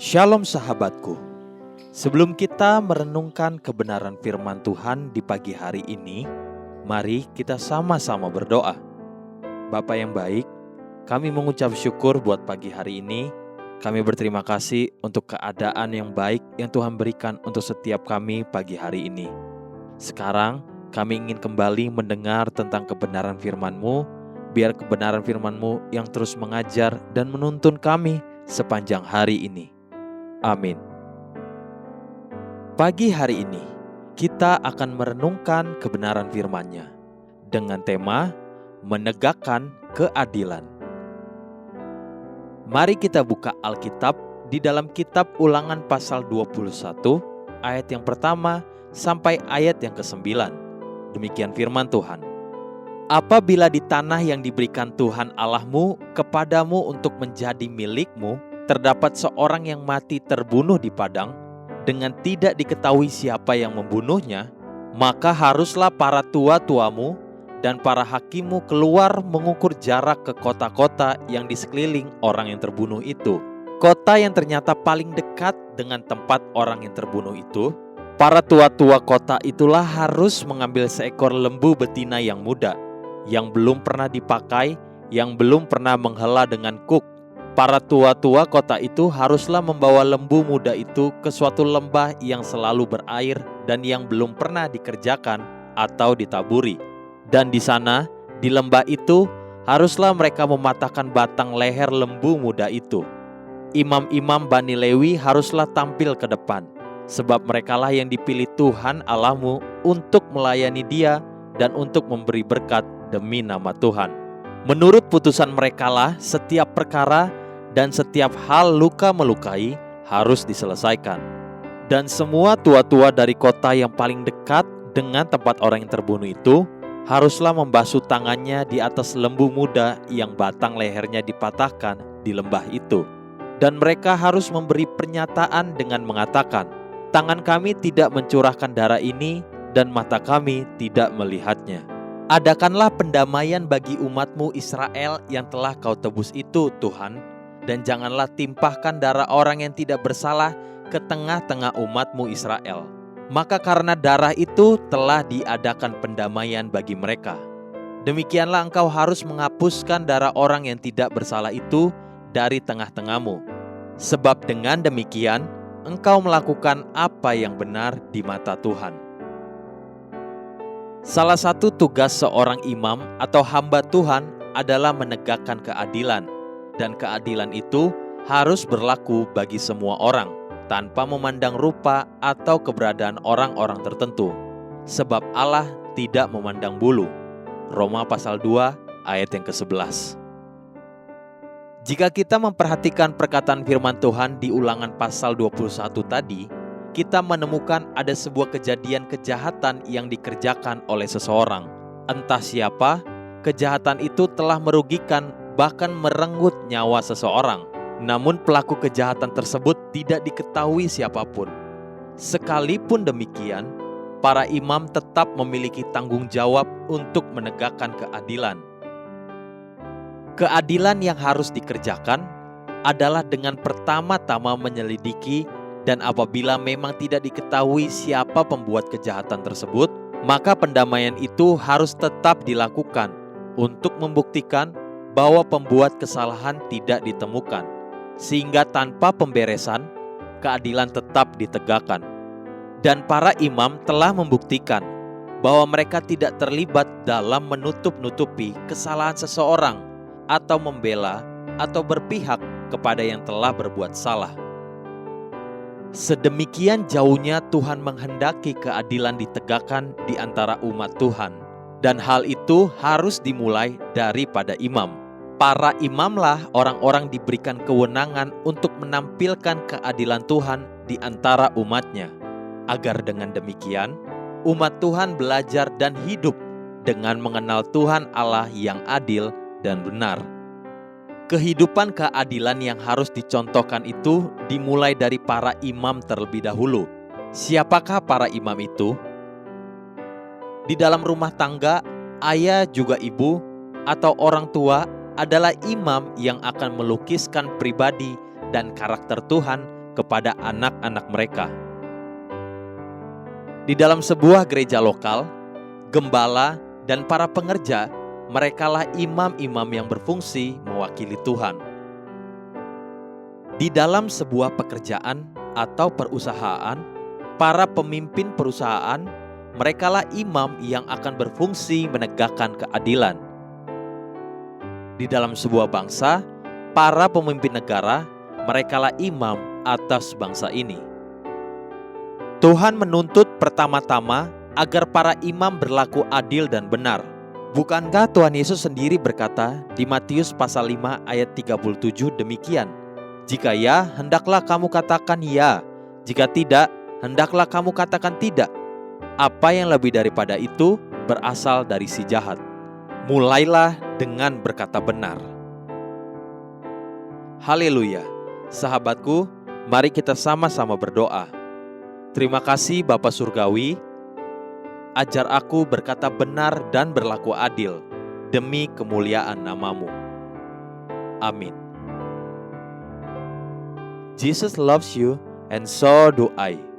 Shalom sahabatku. Sebelum kita merenungkan kebenaran firman Tuhan di pagi hari ini, mari kita sama-sama berdoa. Bapa yang baik, kami mengucap syukur buat pagi hari ini. Kami berterima kasih untuk keadaan yang baik yang Tuhan berikan untuk setiap kami pagi hari ini. Sekarang kami ingin kembali mendengar tentang kebenaran firman-Mu, biar kebenaran firman-Mu yang terus mengajar dan menuntun kami sepanjang hari ini. Amin. Pagi hari ini, kita akan merenungkan kebenaran firman-Nya dengan tema menegakkan keadilan. Mari kita buka Alkitab di dalam kitab Ulangan pasal 21, ayat yang pertama sampai ayat yang ke-9. Demikian firman Tuhan. Apabila di tanah yang diberikan Tuhan Allahmu kepadamu untuk menjadi milikmu, terdapat seorang yang mati terbunuh di padang, dengan tidak diketahui siapa yang membunuhnya, maka haruslah para tua-tuamu dan para hakimu keluar mengukur jarak ke kota-kota yang di sekeliling orang yang terbunuh itu. Kota yang ternyata paling dekat dengan tempat orang yang terbunuh itu, para tua-tua kota itulah harus mengambil seekor lembu betina yang muda, yang belum pernah dipakai, yang belum pernah menghela dengan kuk. Para tua-tua kota itu haruslah membawa lembu muda itu ke suatu lembah yang selalu berair dan yang belum pernah dikerjakan atau ditaburi. Dan di sana, di lembah itu, haruslah mereka mematahkan batang leher lembu muda itu. Imam-imam Bani Lewi haruslah tampil ke depan, sebab merekalah yang dipilih Tuhan Allahmu untuk melayani Dia dan untuk memberi berkat demi nama Tuhan. Menurut putusan merekalah setiap perkara dan setiap hal luka melukai harus diselesaikan. Dan semua tua-tua dari kota yang paling dekat dengan tempat orang yang terbunuh itu haruslah membasuh tangannya di atas lembu muda yang batang lehernya dipatahkan di lembah itu. Dan mereka harus memberi pernyataan dengan mengatakan, tangan kami tidak mencurahkan darah ini dan mata kami tidak melihatnya. Adakanlah pendamaian bagi umatmu Israel yang telah kau tebus itu, Tuhan, dan janganlah timpahkan darah orang yang tidak bersalah ke tengah-tengah umatmu Israel. Maka karena darah itu telah diadakan pendamaian bagi mereka. Demikianlah engkau harus menghapuskan darah orang yang tidak bersalah itu dari tengah-tengahmu. Sebab dengan demikian engkau melakukan apa yang benar di mata Tuhan. Salah satu tugas seorang imam atau hamba Tuhan adalah menegakkan keadilan. Dan keadilan itu harus berlaku bagi semua orang, tanpa memandang rupa atau keberadaan orang-orang tertentu. Sebab Allah tidak memandang bulu. Roma pasal 2 ayat yang ke-11. Jika kita memperhatikan perkataan firman Tuhan di Ulangan pasal 21 tadi, kita menemukan ada sebuah kejadian kejahatan yang dikerjakan oleh seseorang. Entah siapa, kejahatan itu telah merugikan bahkan merenggut nyawa seseorang. Namun pelaku kejahatan tersebut tidak diketahui siapapun. Sekalipun demikian, para imam tetap memiliki tanggung jawab untuk menegakkan keadilan. Keadilan yang harus dikerjakan adalah dengan pertama-tama menyelidiki, dan apabila memang tidak diketahui siapa pembuat kejahatan tersebut, maka pendamaian itu harus tetap dilakukan untuk membuktikan bahwa pembuat kesalahan tidak ditemukan, sehingga tanpa pemberesan, keadilan tetap ditegakkan. Dan para imam telah membuktikan bahwa mereka tidak terlibat dalam menutup-nutupi kesalahan seseorang, atau membela atau berpihak kepada yang telah berbuat salah. Sedemikian jauhnya Tuhan menghendaki keadilan ditegakkan di antara umat Tuhan, dan hal itu harus dimulai daripada imam. Para imamlah orang-orang diberikan kewenangan untuk menampilkan keadilan Tuhan di antara umatnya, agar dengan demikian umat Tuhan belajar dan hidup dengan mengenal Tuhan Allah yang adil dan benar. Kehidupan keadilan yang harus dicontohkan itu dimulai dari para imam terlebih dahulu. Siapakah para imam itu? Di dalam rumah tangga, ayah juga ibu atau orang tua adalah imam yang akan melukiskan pribadi dan karakter Tuhan kepada anak-anak mereka. Di dalam sebuah gereja lokal, gembala dan para pengerja, merekalah imam-imam yang berfungsi mewakili Tuhan. Di dalam sebuah pekerjaan atau perusahaan, para pemimpin perusahaan, merekalah imam yang akan berfungsi menegakkan keadilan. Di dalam sebuah bangsa, para pemimpin negara, merekalah imam atas bangsa ini. Tuhan menuntut pertama-tama agar para imam berlaku adil dan benar. Bukankah Tuhan Yesus sendiri berkata di Matius pasal 5 ayat 37 demikian? Jika ya, hendaklah kamu katakan ya. Jika tidak, hendaklah kamu katakan tidak. Apa yang lebih daripada itu berasal dari si jahat. Mulailah dengan berkata benar. Haleluya. Sahabatku, mari kita sama-sama berdoa. Terima kasih Bapa Surgawi, ajar aku berkata benar dan berlaku adil demi kemuliaan nama-Mu. Amin. Jesus loves you and so do I.